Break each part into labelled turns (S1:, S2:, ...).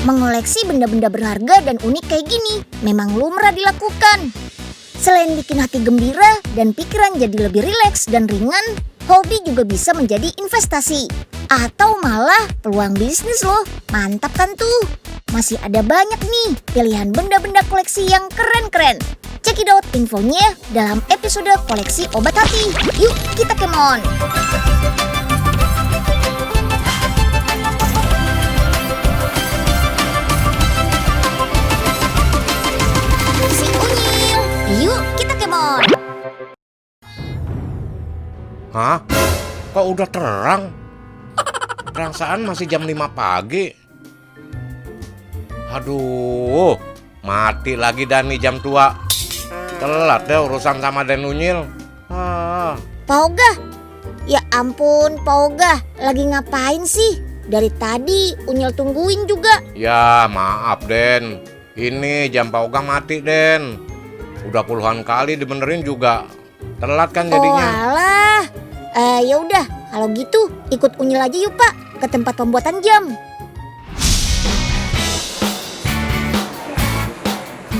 S1: Mengoleksi benda-benda berharga dan unik kayak gini memang lumrah dilakukan. Selain bikin hati gembira dan pikiran jadi lebih rileks dan ringan, hobi juga bisa menjadi investasi. Atau malah peluang bisnis loh. Mantap kan tuh? Masih ada banyak nih pilihan benda-benda koleksi yang keren-keren. Cekidot infonya dalam episode koleksi obat hati. Yuk kita kemon! Si Unyil, yuk kita kemon!
S2: Hah? Kok udah terang? Perasaan masih jam 5 pagi. Aduh, mati lagi Dani jam tua. Telat deh urusan sama Den Unyil.
S1: Pak Oga, ya ampun Pak Oga, lagi ngapain sih? Dari tadi Unyil tungguin juga.
S2: Ya maaf Den, ini jam Pak Oga mati Den. Udah puluhan kali dibenerin juga. Telat kan jadinya.
S1: Oh alah, ya udah kalau gitu ikut Unyil aja yuk Pak ke tempat pembuatan jam.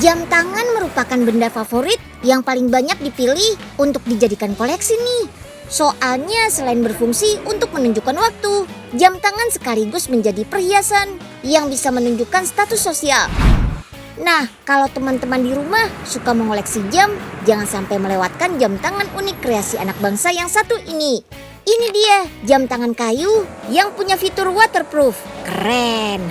S1: Jam tangan merupakan benda favorit yang paling banyak dipilih untuk dijadikan koleksi nih. Soalnya selain berfungsi untuk menunjukkan waktu, jam tangan sekaligus menjadi perhiasan yang bisa menunjukkan status sosial. Nah, kalau teman-teman di rumah suka mengoleksi jam, jangan sampai melewatkan jam tangan unik kreasi anak bangsa yang satu ini. Ini dia, jam tangan kayu yang punya fitur waterproof. Keren!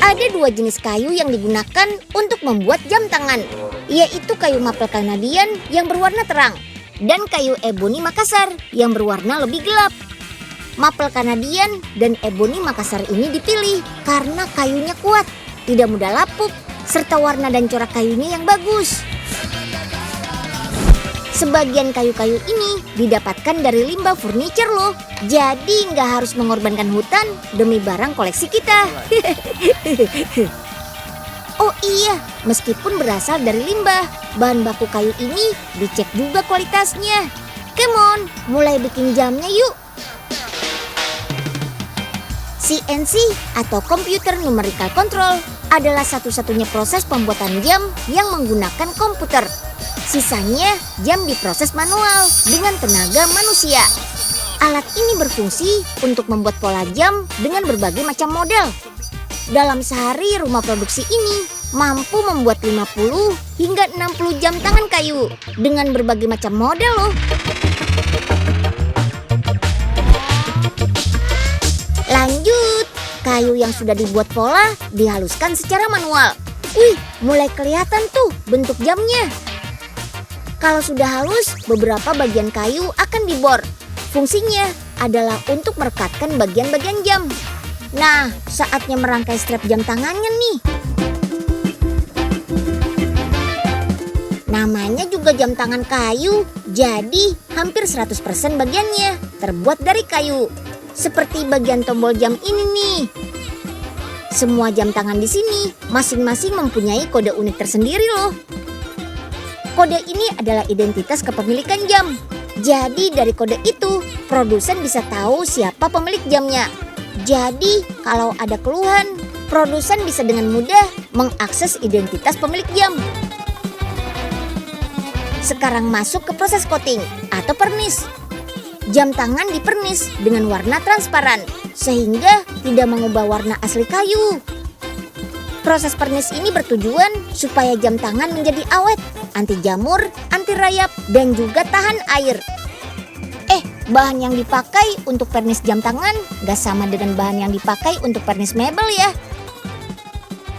S1: Ada dua jenis kayu yang digunakan untuk membuat jam tangan, yaitu kayu maple Kanadian yang berwarna terang dan kayu eboni Makassar yang berwarna lebih gelap. Maple Kanadian dan eboni Makassar ini dipilih karena kayunya kuat, tidak mudah lapuk, serta warna dan corak kayunya yang bagus. Sebagian kayu-kayu ini didapatkan dari limbah furniture loh. Jadi nggak harus mengorbankan hutan demi barang koleksi kita. Oh iya, meskipun berasal dari limbah, bahan baku kayu ini dicek juga kualitasnya. Come on, mulai bikin jamnya yuk. CNC atau Computer Numerical Control adalah satu-satunya proses pembuatan jam yang menggunakan komputer. Sisanya jam diproses manual dengan tenaga manusia. Alat ini berfungsi untuk membuat pola jam dengan berbagai macam model. Dalam sehari rumah produksi ini mampu membuat 50 hingga 60 jam tangan kayu dengan berbagai macam model loh. Lanjut, kayu yang sudah dibuat pola dihaluskan secara manual. Wih, mulai kelihatan tuh bentuk jamnya. Kalau sudah halus, beberapa bagian kayu akan dibor. Fungsinya adalah untuk merekatkan bagian-bagian jam. Nah, saatnya merangkai strap jam tangannya nih. Namanya juga jam tangan kayu, jadi hampir 100% bagiannya terbuat dari kayu. Seperti bagian tombol jam ini nih. Semua jam tangan di sini masing-masing mempunyai kode unik tersendiri loh. Kode ini adalah identitas kepemilikan jam. Jadi dari kode itu, produsen bisa tahu siapa pemilik jamnya. Jadi kalau ada keluhan, produsen bisa dengan mudah mengakses identitas pemilik jam. Sekarang masuk ke proses coating atau pernis. Jam tangan dipernis dengan warna transparan, sehingga tidak mengubah warna asli kayu. Proses pernis ini bertujuan supaya jam tangan menjadi awet, anti jamur, anti rayap, dan juga tahan air. Bahan yang dipakai untuk pernis jam tangan gak sama dengan bahan yang dipakai untuk pernis mebel ya.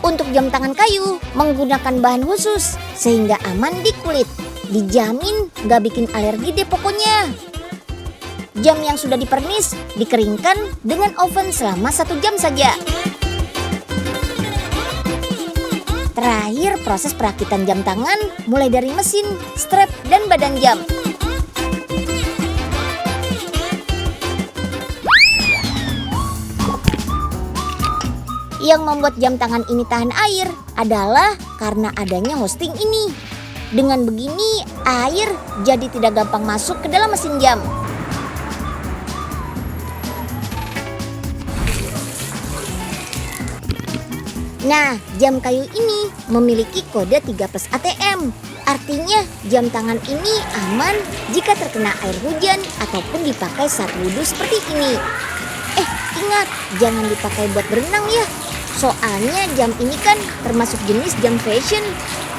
S1: Untuk jam tangan kayu menggunakan bahan khusus sehingga aman di kulit. Dijamin gak bikin alergi deh pokoknya. Jam yang sudah dipernis dikeringkan dengan oven selama 1 jam saja. Terakhir proses perakitan jam tangan mulai dari mesin, strap, dan badan jam. Yang membuat jam tangan ini tahan air adalah karena adanya hosting ini. Dengan begini, air jadi tidak gampang masuk ke dalam mesin jam. Nah, jam kayu ini memiliki kode 3+ ATM. Artinya jam tangan ini aman jika terkena air hujan ataupun dipakai saat wudhu seperti ini. Ingat, jangan dipakai buat berenang ya. Soalnya jam ini kan termasuk jenis jam fashion,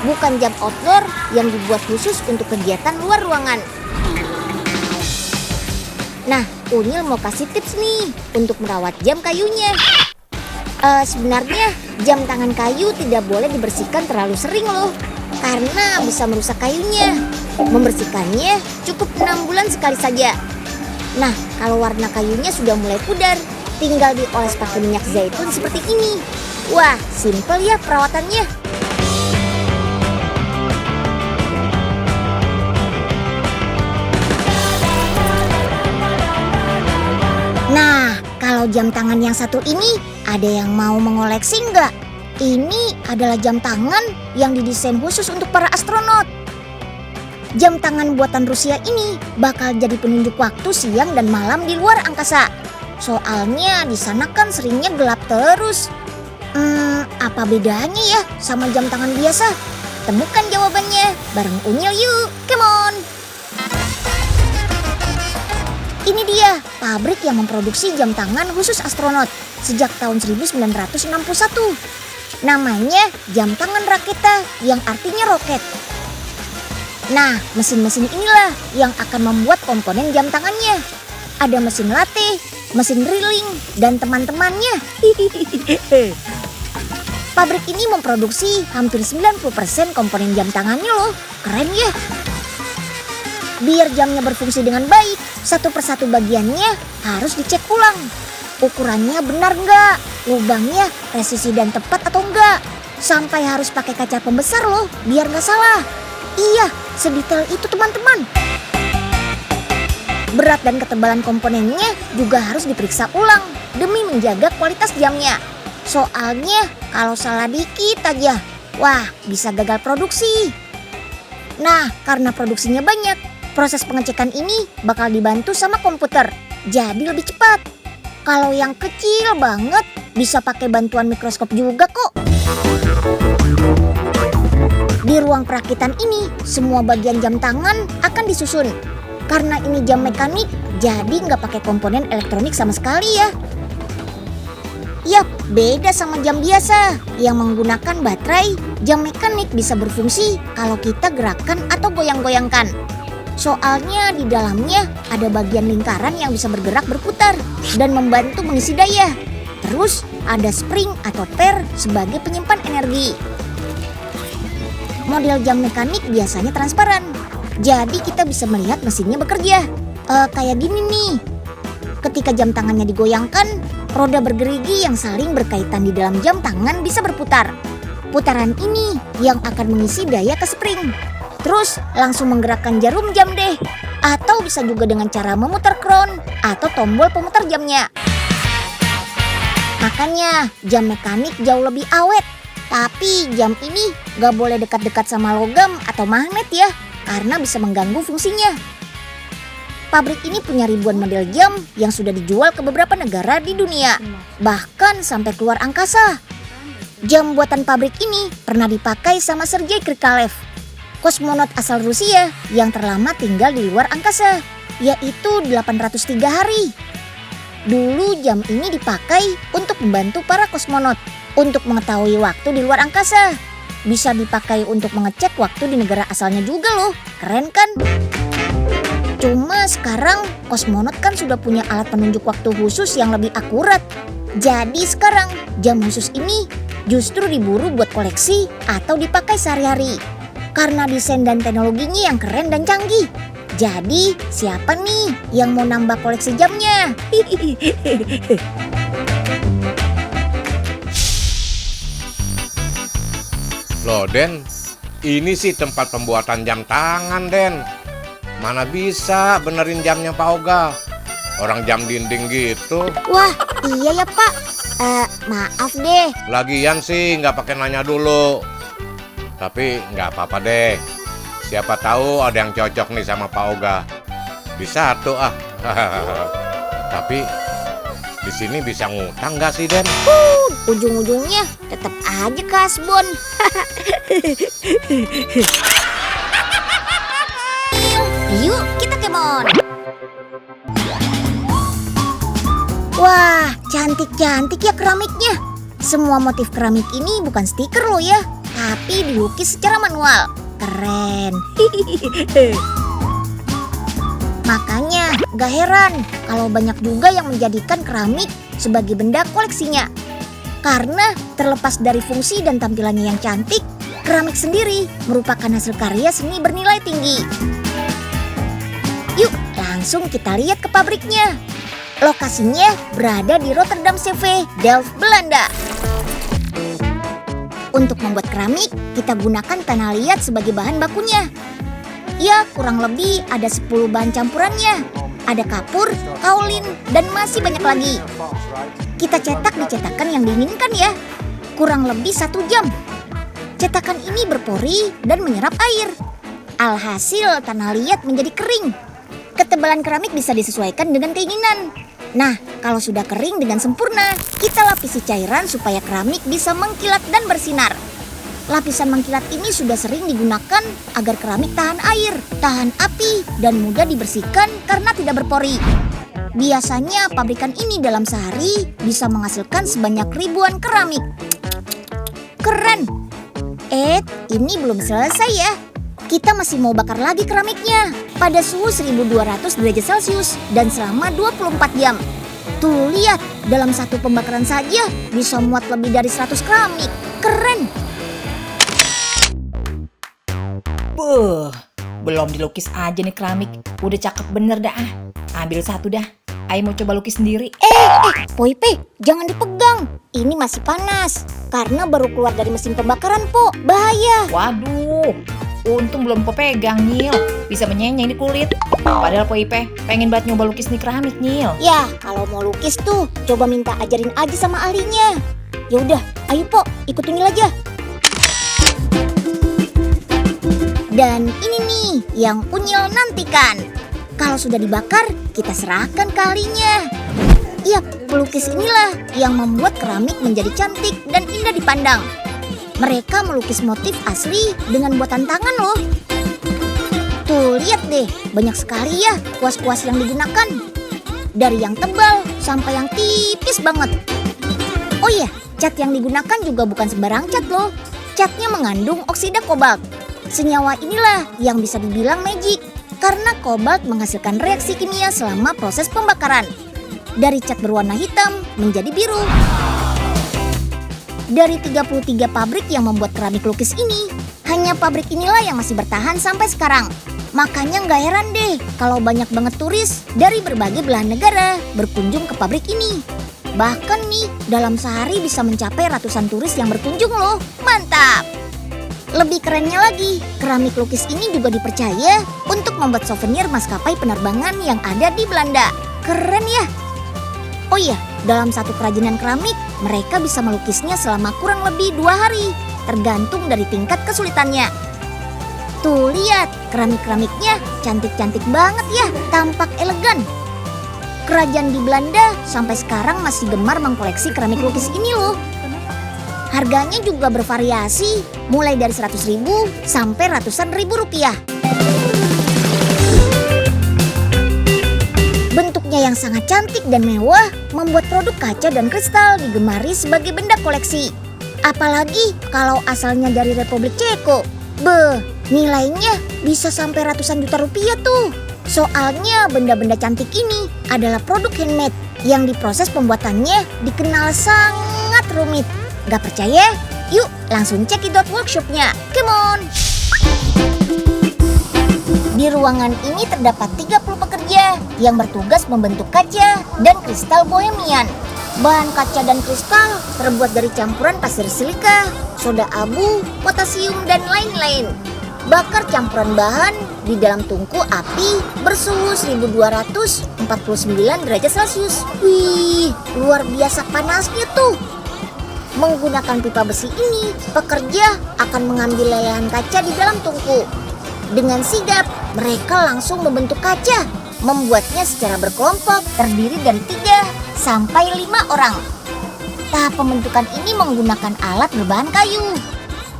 S1: bukan jam outdoor yang dibuat khusus untuk kegiatan luar ruangan. Nah, Unyil mau kasih tips nih untuk merawat jam kayunya. Sebenarnya jam tangan kayu tidak boleh dibersihkan terlalu sering loh, karena bisa merusak kayunya. Membersihkannya cukup 6 bulan sekali saja. Nah, kalau warna kayunya sudah mulai pudar, tinggal dioles pakai minyak zaitun seperti ini. Wah, simple ya perawatannya. Nah, kalau jam tangan yang satu ini, ada yang mau mengoleksi nggak? Ini adalah jam tangan yang didesain khusus untuk para astronot. Jam tangan buatan Rusia ini bakal jadi penunjuk waktu siang dan malam di luar angkasa. Soalnya di sana kan seringnya gelap terus. Apa bedanya ya sama jam tangan biasa? Temukan jawabannya bareng Unyil yuk, come on! Ini dia pabrik yang memproduksi jam tangan khusus astronot sejak tahun 1961. Namanya jam tangan Raketa yang artinya roket. Nah, mesin-mesin inilah yang akan membuat komponen jam tangannya. Ada mesin latih, mesin drilling, dan teman-temannya. Pabrik ini memproduksi hampir 90% komponen jam tangannya loh. Keren ya? Biar jamnya berfungsi dengan baik, satu persatu bagiannya harus dicek ulang. Ukurannya benar nggak? Lubangnya presisi dan tepat atau enggak? Sampai harus pakai kaca pembesar loh, biar nggak salah. Iya, sedetail itu teman-teman. Berat dan ketebalan komponennya juga harus diperiksa ulang demi menjaga kualitas jamnya. Soalnya kalau salah dikit aja, wah bisa gagal produksi. Nah, karena produksinya banyak, proses pengecekan ini bakal dibantu sama komputer, jadi lebih cepat. Kalau yang kecil banget bisa pakai bantuan mikroskop juga kok. Di ruang perakitan ini, semua bagian jam tangan akan disusun. Karena ini jam mekanik, jadi nggak pakai komponen elektronik sama sekali ya. Yap, beda sama jam biasa yang menggunakan baterai. Jam mekanik bisa berfungsi kalau kita gerakan atau goyang-goyangkan. Soalnya di dalamnya ada bagian lingkaran yang bisa bergerak berputar dan membantu mengisi daya. Terus ada spring atau per sebagai penyimpan energi. Model jam mekanik biasanya transparan, jadi kita bisa melihat mesinnya bekerja. Kayak gini nih. Ketika jam tangannya digoyangkan, roda bergerigi yang saling berkaitan di dalam jam tangan bisa berputar. Putaran ini yang akan mengisi daya ke spring. Terus langsung menggerakkan jarum jam deh. Atau bisa juga dengan cara memutar crown atau tombol pemutar jamnya. Makanya jam mekanik jauh lebih awet. Tapi jam ini gak boleh dekat-dekat sama logam atau magnet ya, karena bisa mengganggu fungsinya. Pabrik ini punya ribuan model jam yang sudah dijual ke beberapa negara di dunia, bahkan sampai keluar angkasa. Jam buatan pabrik ini pernah dipakai sama Sergei Krikalev, kosmonot asal Rusia yang terlama tinggal di luar angkasa, yaitu 803 hari. Dulu jam ini dipakai untuk membantu para kosmonot untuk mengetahui waktu di luar angkasa. Bisa dipakai untuk mengecek waktu di negara asalnya juga loh, keren kan? Cuma sekarang kosmonot kan sudah punya alat penunjuk waktu khusus yang lebih akurat. Jadi sekarang jam khusus ini justru diburu buat koleksi atau dipakai sehari-hari. Karena desain dan teknologinya yang keren dan canggih. Jadi siapa nih yang mau nambah koleksi jamnya?
S2: Loh Den, ini sih tempat pembuatan jam tangan Den. Mana bisa benerin jamnya Pak Oga? Orang jam dinding gitu.
S1: Wah, iya ya Pak. Maaf deh.
S2: Lagian sih nggak pakai nanya dulu. Tapi nggak apa-apa deh. Siapa tahu ada yang cocok nih sama Pak Oga. Bisa tuh ah. Tapi di sini bisa ngutang nggak sih, Den?
S1: Ujung-ujungnya tetap aja kasbon. Yuk kita kemon. Wah, cantik-cantik ya keramiknya. Semua motif keramik ini bukan stiker loh ya, tapi dilukis secara manual. Keren. Makanya gak heran kalau banyak juga yang menjadikan keramik sebagai benda koleksinya. Karena terlepas dari fungsi dan tampilannya yang cantik, keramik sendiri merupakan hasil karya seni bernilai tinggi. Yuk langsung kita lihat ke pabriknya. Lokasinya berada di Rotterdam CV, Delft, Belanda. Untuk membuat keramik, kita gunakan tanah liat sebagai bahan bakunya. Ya, kurang lebih ada 10 bahan campurannya. Ada kapur, kaolin, dan masih banyak lagi. Kita cetak di cetakan yang diinginkan ya. Kurang lebih 1 jam. Cetakan ini berpori dan menyerap air. Alhasil tanah liat menjadi kering. Ketebalan keramik bisa disesuaikan dengan keinginan. Nah, kalau sudah kering dengan sempurna, kita lapisi cairan supaya keramik bisa mengkilat dan bersinar. Lapisan mengkilat ini sudah sering digunakan agar keramik tahan air, tahan api, dan mudah dibersihkan karena tidak berpori. Biasanya pabrikan ini dalam sehari bisa menghasilkan sebanyak ribuan keramik. Keren! Ini belum selesai ya. Kita masih mau bakar lagi keramiknya pada suhu 1200 derajat Celcius dan selama 24 jam. Tuh lihat, dalam satu pembakaran saja bisa muat lebih dari 100 keramik. Keren!
S3: Belum dilukis aja nih keramik. Udah cakep bener dah. Ambil satu dah. Ayo mau coba lukis sendiri.
S1: Poipe, jangan dipegang. Ini masih panas karena baru keluar dari mesin pembakaran, Po. Bahaya.
S3: Waduh, untung belum pegang, Nyil. Bisa menyenyeng di kulit. Padahal Poipe pengen banget nyoba lukis nih keramik, Nyil.
S1: Ya, kalau mau lukis tuh coba minta ajarin aja sama ahlinya. Ya udah, ayo Po, ikut Unyil aja. Dan ini nih yang Unyil nantikan. Kalau sudah dibakar, kita serahkan ke ahlinya. Yap, pelukis inilah yang membuat keramik menjadi cantik dan indah dipandang. Mereka melukis motif asli dengan buatan tangan loh. Tuh, lihat deh, banyak sekali ya kuas-kuas yang digunakan. Dari yang tebal sampai yang tipis banget. Oh iya, cat yang digunakan juga bukan sembarang cat loh. Catnya mengandung oksida kobalt. Senyawa inilah yang bisa dibilang magic karena kobalt menghasilkan reaksi kimia selama proses pembakaran. Dari cat berwarna hitam menjadi biru. Dari 33 pabrik yang membuat keramik lukis ini, hanya pabrik inilah yang masih bertahan sampai sekarang. Makanya nggak heran deh kalau banyak banget turis dari berbagai belahan negara berkunjung ke pabrik ini. Bahkan nih, dalam sehari bisa mencapai ratusan turis yang berkunjung loh. Mantap! Lebih kerennya lagi, keramik lukis ini juga dipercaya untuk membuat souvenir maskapai penerbangan yang ada di Belanda. Keren ya? Oh iya, dalam satu kerajinan keramik, mereka bisa melukisnya selama kurang lebih 2 hari, tergantung dari tingkat kesulitannya. Tuh lihat, keramik-keramiknya cantik-cantik banget ya, tampak elegan. Kerajaan di Belanda sampai sekarang masih gemar mengkoleksi keramik lukis ini loh. Harganya juga bervariasi, mulai dari 100.000 sampai ratusan ribu rupiah. Bentuknya yang sangat cantik dan mewah membuat produk kaca dan kristal digemari sebagai benda koleksi. Apalagi kalau asalnya dari Republik Ceko. Nilainya bisa sampai ratusan juta rupiah tuh. Soalnya benda-benda cantik ini adalah produk handmade yang diproses pembuatannya dikenal sangat rumit. Gak percaya? Yuk langsung cek di workshopnya. Come on! Di ruangan ini terdapat 30 pekerja yang bertugas membentuk kaca dan kristal bohemian. Bahan kaca dan kristal terbuat dari campuran pasir silika, soda abu, potasium, dan lain-lain. Bakar campuran bahan di dalam tungku api bersuhu 1249 derajat Celcius. Wih, luar biasa panasnya tuh. Menggunakan pipa besi ini, pekerja akan mengambil lelehan kaca di dalam tungku. Dengan sigap, mereka langsung membentuk kaca, membuatnya secara berkelompok terdiri dari 3 sampai 5 orang. Tahap pembentukan ini menggunakan alat berbahan kayu.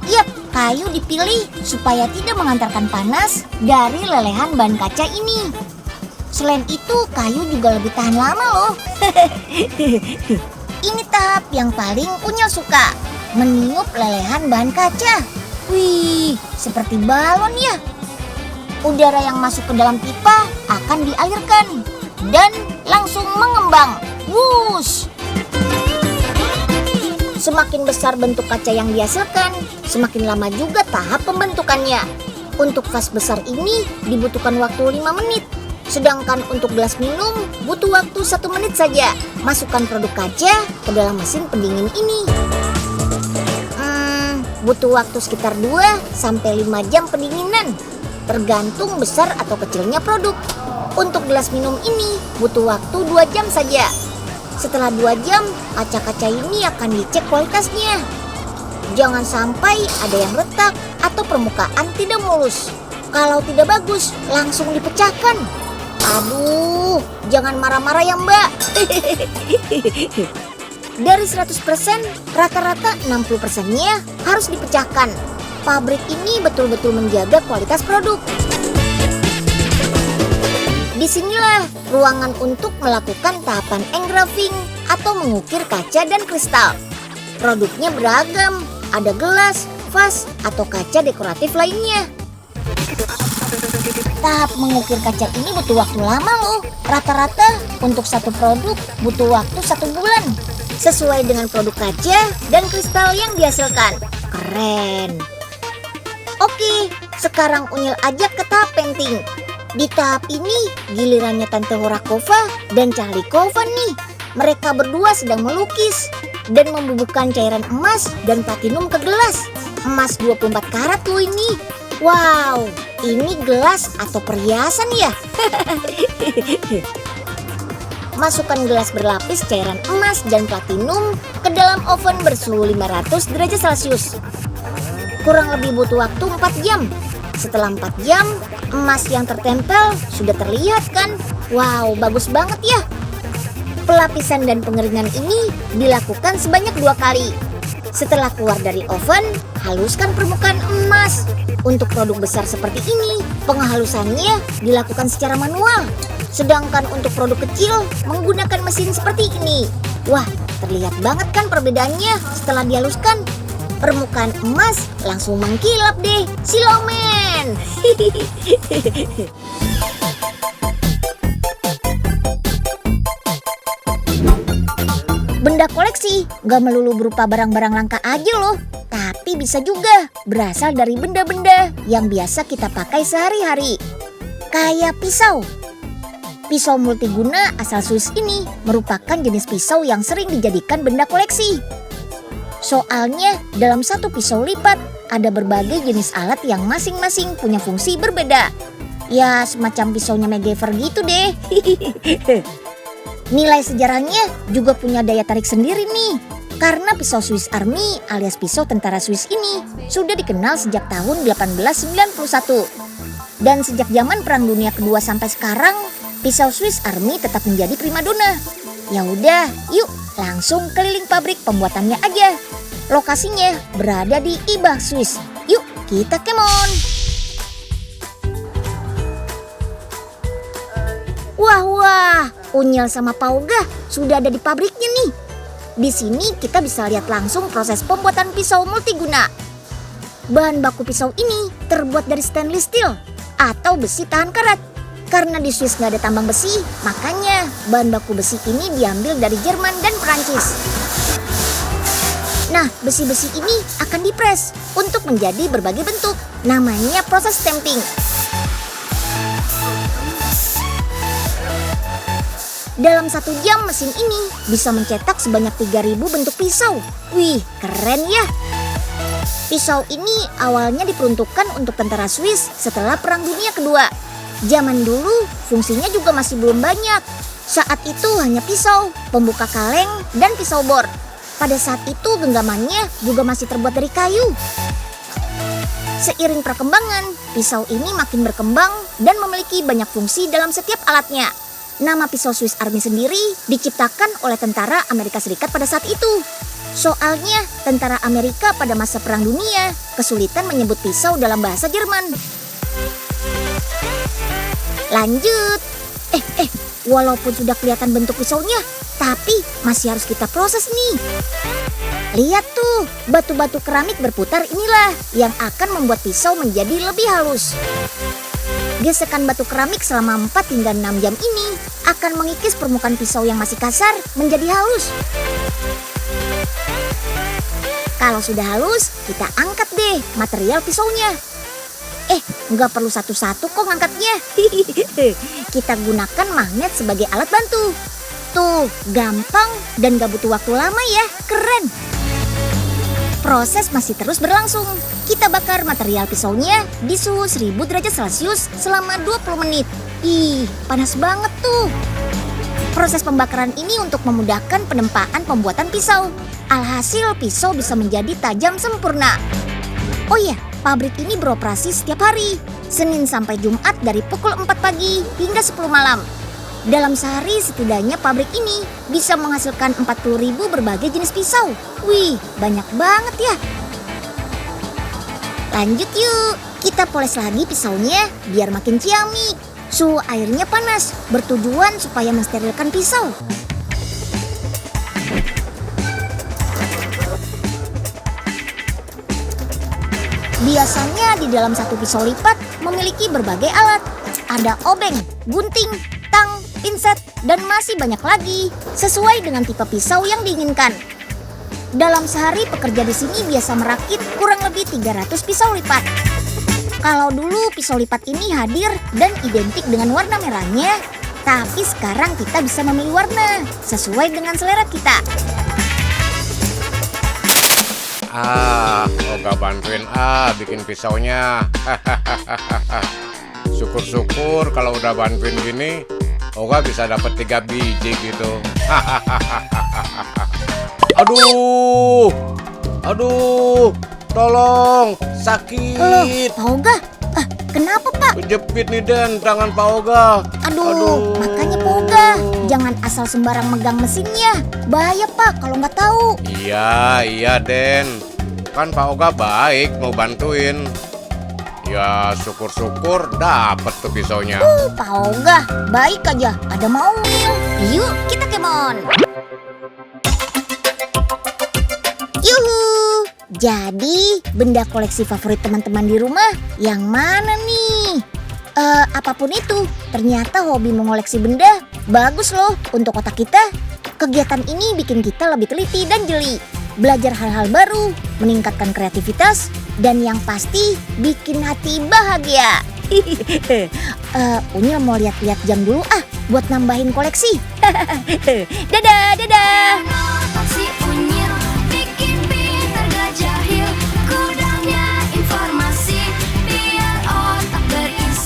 S1: Yap, kayu dipilih supaya tidak mengantarkan panas dari lelehan bahan kaca ini. Selain itu, kayu juga lebih tahan lama loh. Ini tahap yang paling Unyil suka, meniup lelehan bahan kaca. Wih, seperti balon ya. Udara yang masuk ke dalam pipa akan dialirkan dan langsung mengembang. Wush! Semakin besar bentuk kaca yang dihasilkan, semakin lama juga tahap pembentukannya. Untuk vas besar ini dibutuhkan waktu 5 menit. Sedangkan untuk gelas minum butuh waktu 1 menit saja. Masukkan produk kaca ke dalam mesin pendingin ini. Butuh waktu sekitar 2-5 jam pendinginan, tergantung besar atau kecilnya produk. Untuk gelas minum ini butuh waktu 2 jam saja. Setelah 2 jam, kaca-kaca ini akan dicek kualitasnya. Jangan sampai ada yang retak atau permukaan tidak mulus. Kalau tidak bagus, langsung dipecahkan. Aduh, jangan marah-marah ya Mbak. Dari 100%, rata-rata 60%-nya harus dipecahkan. Pabrik ini betul-betul menjaga kualitas produk. Disinilah ruangan untuk melakukan tahapan engraving atau mengukir kaca dan kristal. Produknya beragam, ada gelas, vas, atau kaca dekoratif lainnya. Tahap mengukir kaca ini butuh waktu lama loh. Rata-rata untuk satu produk butuh waktu 1 bulan. Sesuai dengan produk kaca dan kristal yang dihasilkan. Keren. Oke, sekarang Unyil ajak ke tahap painting. Di tahap ini gilirannya Tante Horakova dan Cahlikova nih. Mereka berdua sedang melukis dan membubuhkan cairan emas dan platinum ke gelas. Emas 24 karat loh ini. Wow, ini gelas atau perhiasan ya? Masukkan gelas berlapis cairan emas dan platinum ke dalam oven bersuhu 500 derajat Celcius. Kurang lebih butuh waktu 4 jam. Setelah 4 jam, emas yang tertempel sudah terlihat kan? Wow, bagus banget ya. Pelapisan dan pengeringan ini dilakukan sebanyak 2 kali. Setelah keluar dari oven, haluskan permukaan emas. Untuk produk besar seperti ini, penghalusannya dilakukan secara manual. Sedangkan untuk produk kecil, menggunakan mesin seperti ini. Wah, terlihat banget kan perbedaannya setelah dihaluskan. Permukaan emas langsung mengkilap deh, Silomen. Benda koleksi gak melulu berupa barang-barang langka aja loh, tapi bisa juga berasal dari benda-benda yang biasa kita pakai sehari-hari. Kayak pisau. Pisau multiguna asal Swiss ini merupakan jenis pisau yang sering dijadikan benda koleksi. Soalnya dalam satu pisau lipat ada berbagai jenis alat yang masing-masing punya fungsi berbeda. Ya semacam pisaunya MacGyver gitu deh. Nilai sejarahnya juga punya daya tarik sendiri nih. Karena pisau Swiss Army alias pisau tentara Swiss ini sudah dikenal sejak tahun 1891. Dan sejak zaman Perang Dunia Kedua sampai sekarang, pisau Swiss Army tetap menjadi primadona. Ya udah, yuk langsung keliling pabrik pembuatannya aja. Lokasinya berada di Ibach, Swiss. Yuk kita kemon. Wah, Unyil sama Pauga sudah ada di pabriknya nih. Di sini kita bisa lihat langsung proses pembuatan pisau multiguna. Bahan baku pisau ini terbuat dari stainless steel atau besi tahan karat. Karena di Swiss nggak ada tambang besi, makanya bahan baku besi ini diambil dari Jerman dan Perancis. Nah, besi-besi ini akan dipres untuk menjadi berbagai bentuk. Namanya proses stamping. Dalam 1 jam mesin ini bisa mencetak sebanyak 3.000 bentuk pisau. Wih, keren ya. Pisau ini awalnya diperuntukkan untuk tentara Swiss setelah Perang Dunia Kedua. Zaman dulu fungsinya juga masih belum banyak. Saat itu hanya pisau, pembuka kaleng, dan pisau bor. Pada saat itu genggamannya juga masih terbuat dari kayu. Seiring perkembangan, pisau ini makin berkembang dan memiliki banyak fungsi dalam setiap alatnya. Nama pisau Swiss Army sendiri diciptakan oleh tentara Amerika Serikat pada saat itu. Soalnya tentara Amerika pada masa Perang Dunia kesulitan menyebut pisau dalam bahasa Jerman. Lanjut. Walaupun sudah kelihatan bentuk pisaunya, tapi masih harus kita proses nih. Lihat tuh, batu-batu keramik berputar inilah yang akan membuat pisau menjadi lebih halus. Gesekan batu keramik selama 4 hingga 6 jam ini akan mengikis permukaan pisau yang masih kasar menjadi halus. Kalau sudah halus, kita angkat deh material pisaunya. Nggak perlu satu-satu kok ngangkatnya. Kita gunakan magnet sebagai alat bantu. Tuh, gampang dan gak butuh waktu lama ya, keren. Proses masih terus berlangsung. Kita bakar material pisaunya di suhu 1000 derajat Celcius selama 20 menit. Ih, panas banget tuh. Proses pembakaran ini untuk memudahkan penempaan pembuatan pisau. Alhasil pisau bisa menjadi tajam sempurna. Oh iya, pabrik ini beroperasi setiap hari, Senin sampai Jumat dari pukul 4 pagi hingga 10 malam. Dalam sehari setidaknya pabrik ini bisa menghasilkan 40.000 berbagai jenis pisau. Wih, banyak banget ya. Lanjut yuk, kita poles lagi pisaunya biar makin ciamik. Suhu airnya panas, bertujuan supaya mensterilkan pisau. Biasanya di dalam satu pisau lipat memiliki berbagai alat. Ada obeng, gunting, tang, pinset, dan masih banyak lagi sesuai dengan tipe pisau yang diinginkan. Dalam sehari pekerja di sini biasa merakit kurang lebih 300 pisau lipat. Kalau dulu pisau lipat ini hadir dan identik dengan warna merahnya, tapi sekarang kita bisa memilih warna sesuai dengan selera kita.
S2: Oga bantuin bikin pisaunya. Syukur-syukur kalau udah bantuin gini, Oga bisa dapat 3 biji gitu. Aduh, tolong, sakit.
S1: Loh, Pak Oga, kenapa Pak?
S2: Kejepit nih Den, tangan Pak Oga.
S1: Aduh, makanya Pak Oga, jangan asal sembarang megang mesinnya. Bahaya Pak kalau nggak tahu.
S2: Iya Den, kan Pak Oga baik mau bantuin. Ya syukur-syukur dapet tuh pisaunya.
S1: Pak Oga, baik aja, ada maunya. Yuk, kita kemon. Yuhu, jadi benda koleksi favorit teman-teman di rumah yang mana nih? Apapun itu, ternyata hobi mengoleksi benda bagus loh untuk otak kita. Kegiatan ini bikin kita lebih teliti dan jeli, belajar hal-hal baru, meningkatkan kreativitas, dan yang pasti bikin hati bahagia. Unyil mau lihat-lihat jam dulu buat nambahin koleksi. Dadah.